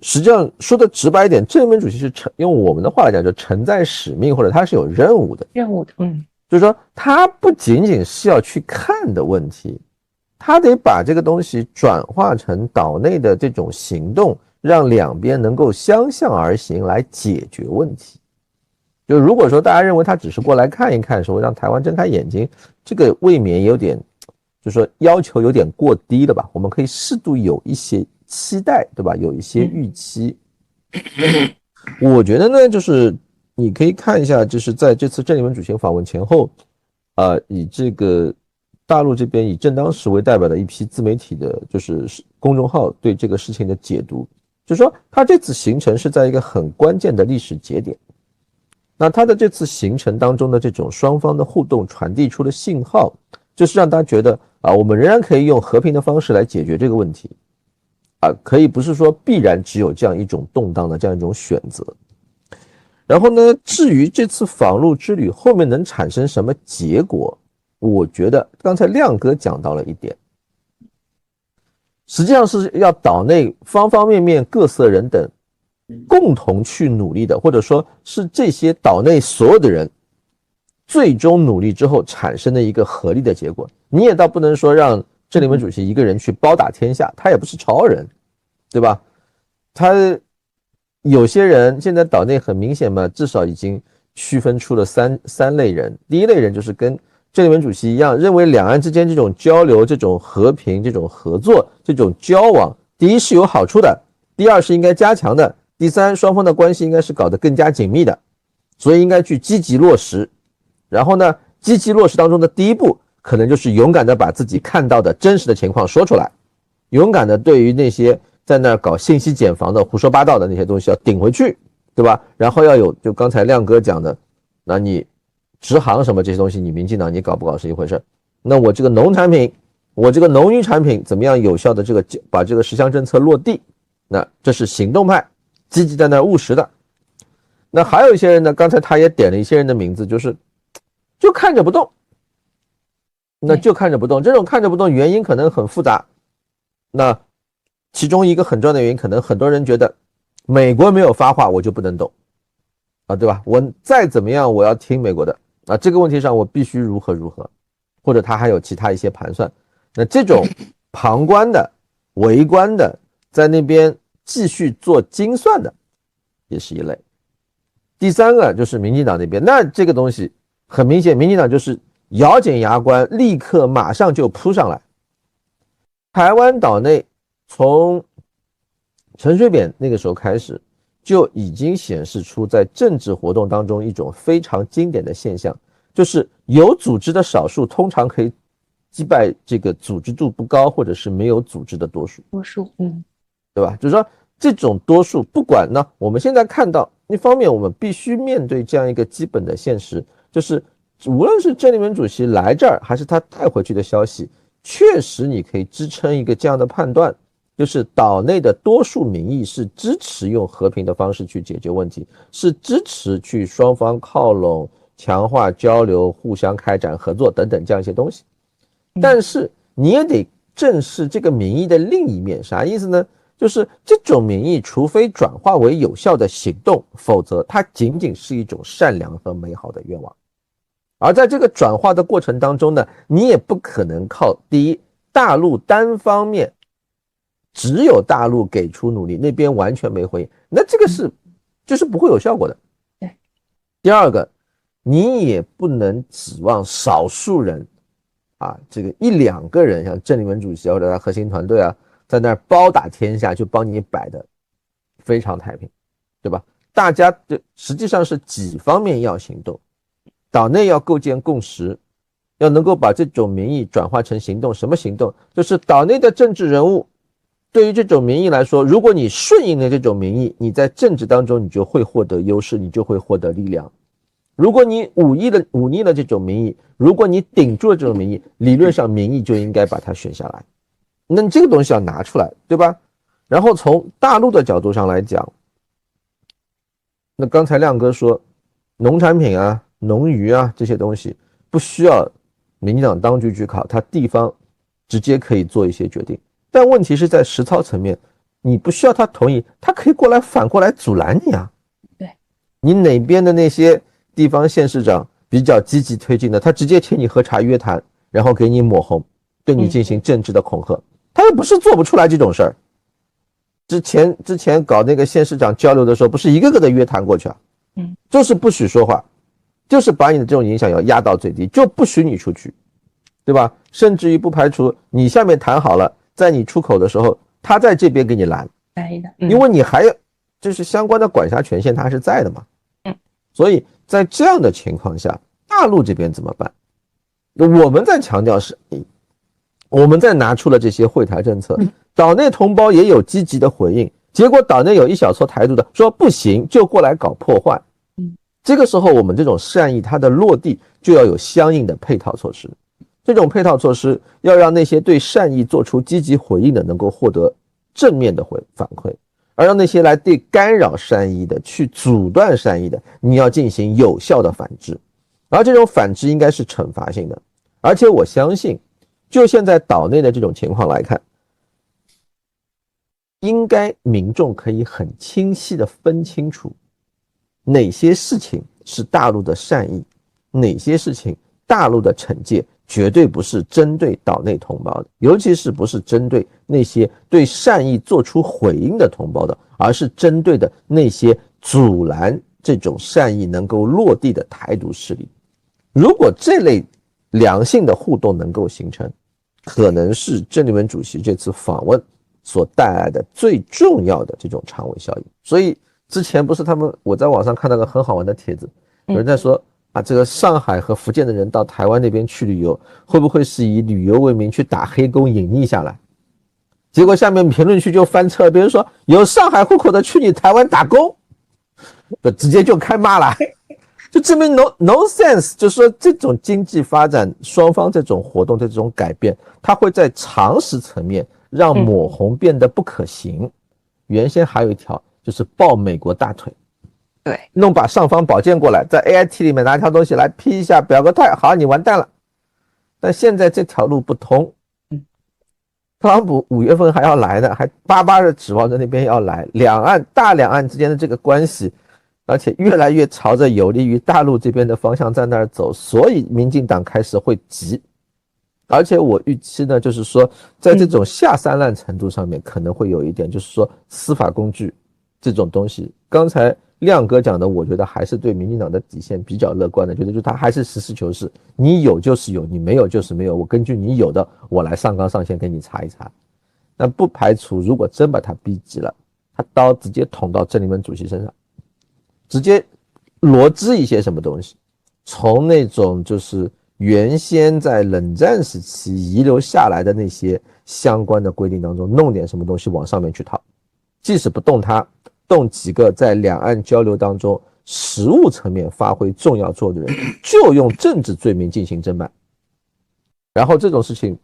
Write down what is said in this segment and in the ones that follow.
实际上说的直白一点，郑义文主席是用我们的话来讲，就承载使命，或者他是有任务的。就是说他不仅仅是要去看的问题，他得把这个东西转化成岛内的这种行动，让两边能够相向而行来解决问题。就如果说大家认为他只是过来看一看，说让台湾睁开眼睛，这个未免有点，就是说要求有点过低了吧？我们可以适度有一些期待，对吧？有一些预期。我觉得呢，就是你可以看一下，就是在这次郑义文主席访问前后，以这个大陆这边以正当时为代表的一批自媒体的，就是公众号对这个事情的解读，就是说他这次行程是在一个很关键的历史节点。那他的这次行程当中的这种双方的互动传递出的信号，就是让大家觉得我们仍然可以用和平的方式来解决这个问题。可以不是说必然只有这样一种动荡的这样一种选择。然后呢，至于这次访陆之旅后面能产生什么结果，我觉得刚才亮哥讲到了一点，实际上是要岛内方方面面各色人等共同去努力的，或者说是这些岛内所有的人最终努力之后产生的一个合力的结果。你也倒不能说让郑义文主席一个人去包打天下，他也不是超人，对吧？他有些人现在岛内很明显嘛，至少已经区分出了三类人。第一类人就是跟郑义文主席一样，认为两岸之间这种交流、这种和平、这种合作、这种交往，第一是有好处的，第二是应该加强的，第三双方的关系应该是搞得更加紧密的，所以应该去积极落实。然后呢，积极落实当中的第一步，可能就是勇敢的把自己看到的真实的情况说出来，勇敢的对于那些在那儿搞信息茧房的胡说八道的那些东西要顶回去，对吧？然后要有就刚才亮哥讲的，那你直航什么这些东西，你民进党你搞不搞是一回事，那我这个农产品，我这个农渔产品怎么样有效的这个把这个10项政策落地，那这是行动派，积极在那儿务实的。那还有一些人呢，刚才他也点了一些人的名字，就看着不动，那就看着不动。这种看着不动原因可能很复杂，那其中一个很重要的原因，可能很多人觉得美国没有发话我就不能动对吧？我再怎么样我要听美国的这个问题上我必须如何如何，或者他还有其他一些盘算。那这种旁观的围观的在那边继续做精算的也是一类。第三个就是民进党那边，那这个东西很明显，民进党就是咬紧牙关，立刻马上就扑上来。台湾岛内从陈水扁那个时候开始，就已经显示出在政治活动当中一种非常经典的现象，就是有组织的少数通常可以击败这个组织度不高或者是没有组织的多数，对吧？就是说这种多数，不管呢，我们现在看到一方面我们必须面对这样一个基本的现实，就是无论是郑义文主席来这儿还是他带回去的消息，确实你可以支撑一个这样的判断，就是岛内的多数民意是支持用和平的方式去解决问题，是支持去双方靠拢、强化交流、互相开展合作等等这样一些东西。但是你也得正视这个民意的另一面，啥意思呢？就是这种民意除非转化为有效的行动，否则它仅仅是一种善良和美好的愿望。而在这个转化的过程当中呢，你也不可能靠第一大陆单方面只有大陆给出努力，那边完全没回应，那这个就是不会有效果的。第二个，你也不能指望少数人这个一两个人，像郑义文主席或者他核心团队在那儿包打天下，就帮你摆的非常太平，对吧？大家实际上是几方面要行动，岛内要构建共识，要能够把这种民意转化成行动。什么行动？就是岛内的政治人物对于这种民意来说，如果你顺应了这种民意，你在政治当中你就会获得优势，你就会获得力量。如果你忤逆了这种民意，如果你顶住了这种民意，理论上民意就应该把它选下来。那你这个东西要拿出来，对吧？然后从大陆的角度上来讲，那刚才亮哥说农产品农渔这些东西不需要民进党当局去考，它地方直接可以做一些决定。但问题是在实操层面，你不需要他同意，他可以反过来阻拦你啊。对，你哪边的那些地方县市长比较积极推进的，他直接请你喝茶约谈，然后给你抹红，对你进行政治的恐吓，他又不是做不出来这种事儿。之前搞那个县市长交流的时候，不是一个个的约谈过去啊，就是不许说话，就是把你的这种影响要压到最低，就不许你出去，对吧？甚至于不排除你下面谈好了，在你出口的时候，他在这边给你拦，因为你还就是相关的管辖权限他是在的嘛。所以在这样的情况下，大陆这边怎么办？我们在强调是，我们在拿出了这些惠台政策，岛内同胞也有积极的回应，结果岛内有一小撮台独的说不行，就过来搞破坏。这个时候我们这种善意它的落地就要有相应的配套措施，这种配套措施要让那些对善意做出积极回应的能够获得正面的反馈，而让那些来对干扰善意的去阻断善意的，你要进行有效的反制，而这种反制应该是惩罚性的。而且我相信就现在岛内的这种情况来看，应该民众可以很清晰的分清楚哪些事情是大陆的善意，哪些事情大陆的惩戒绝对不是针对岛内同胞的，尤其是不是针对那些对善意做出回应的同胞的，而是针对的那些阻拦这种善意能够落地的台独势力。如果这类良性的互动能够形成，可能是郑丽文主席这次访问所带来的最重要的这种长尾效应。所以之前不是我在网上看到个很好玩的帖子，有人在说这个上海和福建的人到台湾那边去旅游，会不会是以旅游为名去打黑工隐匿下来？结果下面评论区就翻车，别人说有上海户口的去你台湾打工，直接就开骂了，就证明 no sense， 就是说这种经济发展双方这种活动的这种改变，它会在常识层面让抹红变得不可行。原先还有一条就是抱美国大腿，对，弄把尚方宝剑过来，在 AIT 里面拿一条东西来批一下，表个态，好，你完蛋了。但现在这条路不通，特朗普5月份还要来呢，还巴巴的指望着那边要来，大两岸之间的这个关系，而且越来越朝着有利于大陆这边的方向在那儿走，所以民进党开始会急。而且我预期呢，就是说在这种下三滥程度上面可能会有一点，就是说司法工具这种东西，刚才亮哥讲的，我觉得还是对民进党的底线比较乐观的，觉得就他还是实事求是，你有就是有，你没有就是没有，我根据你有的我来上纲上线给你查一查。那不排除如果真把他逼急了，他刀直接捅到郑丽文主席身上，直接罗织一些什么东西，从那种就是原先在冷战时期遗留下来的那些相关的规定当中弄点什么东西往上面去套，即使不动它，动几个在两岸交流当中实务层面发挥重要作用的人，就用政治罪名进行侦办，然后这种事情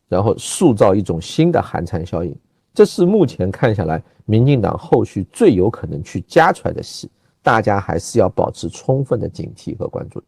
然后塑造一种新的寒蝉效应，这是目前看下来民进党后续最有可能去加出来的戏，大家还是要保持充分的警惕和关注。